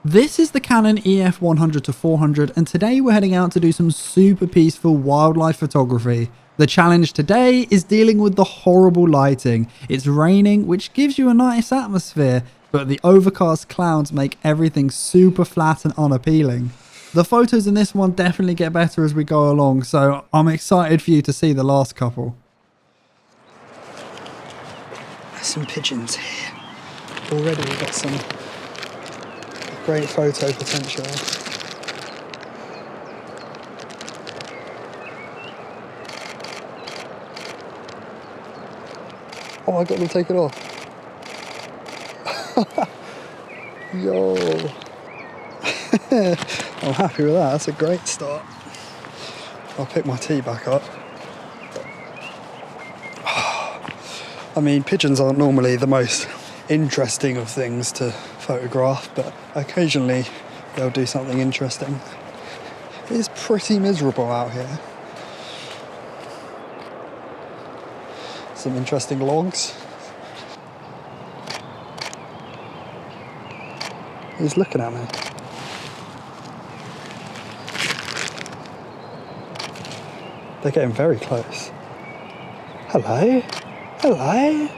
This is the Canon EF 100-400 and today we're heading out to do some super peaceful wildlife photography. The challenge today is dealing with the horrible lighting. It's raining, which gives you a nice atmosphere, but the overcast clouds make everything super flat and unappealing. The photos in this one definitely get better as we go along, so I'm excited for you to see the last couple. There's some pigeons here. Already we've got some great photo potential. Oh, I got to take it off. Yo. I'm happy with that. That's a great start. I'll pick my tea back up. I mean, pigeons aren't normally the most interesting of things to photograph, but occasionally they'll do something interesting. It is pretty miserable out here. Some interesting logs. He's looking at me. They're getting very close. Hello? Hello?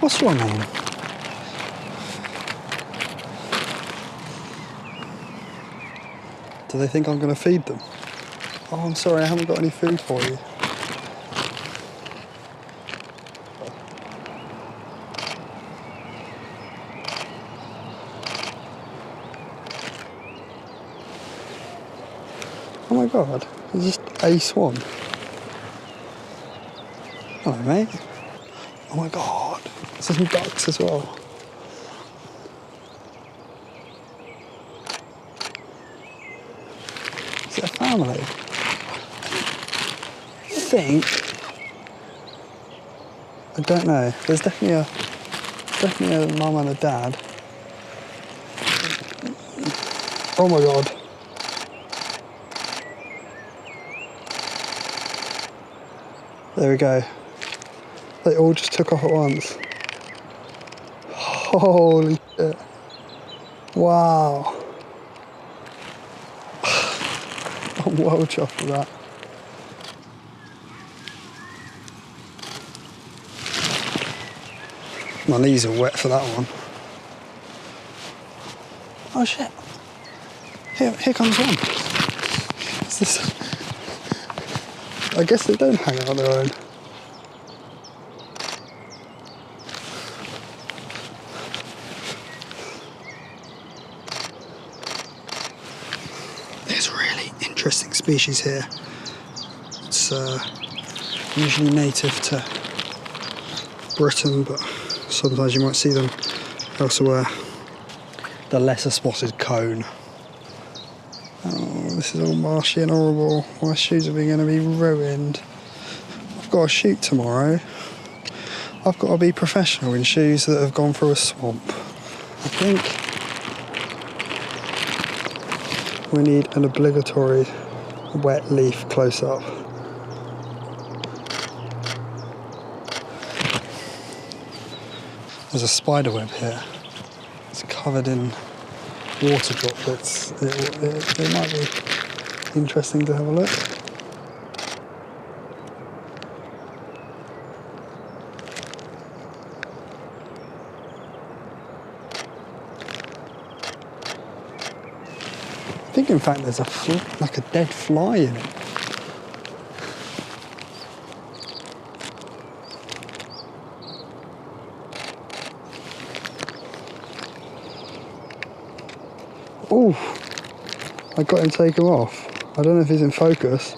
What's your name? Do they think I'm going to feed them? Oh, I'm sorry, I haven't got any food for you. Oh my god, there's just a swan. Hello, mate. Oh my god, there's some ducks as well. Is it a family? I don't know. There's definitely a mum and a dad. Oh my god. There we go. They all just took off at once. Holy shit. Wow. I'm well chuffed with that. My knees are wet for that one. Oh shit. Here comes one. What's this? I guess they don't hang out on their own. There's really interesting species here. It's usually native to Britain, but sometimes you might see them elsewhere. The lesser spotted cone. Oh, this is all marshy and horrible. My shoes are going to be ruined. I've got a shoot tomorrow. I've got to be professional in shoes that have gone through a swamp. I think we need an obligatory wet leaf close up. There's a spider web here. It's covered in water droplets. It might be interesting to have a look. I think in fact there's like a dead fly in it. Oh, I got him to take him off. I don't know if he's in focus.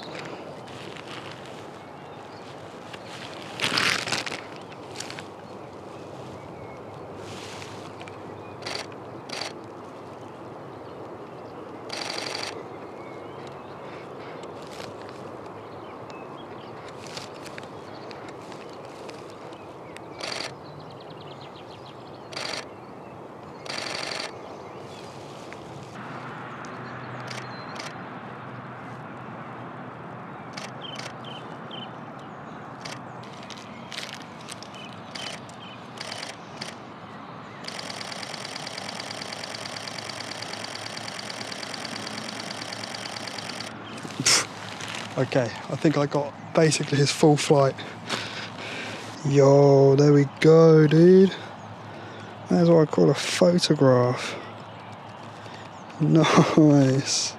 Okay, I think I got basically his full flight. Yo, there we go, dude. That's what I call a photograph. Nice.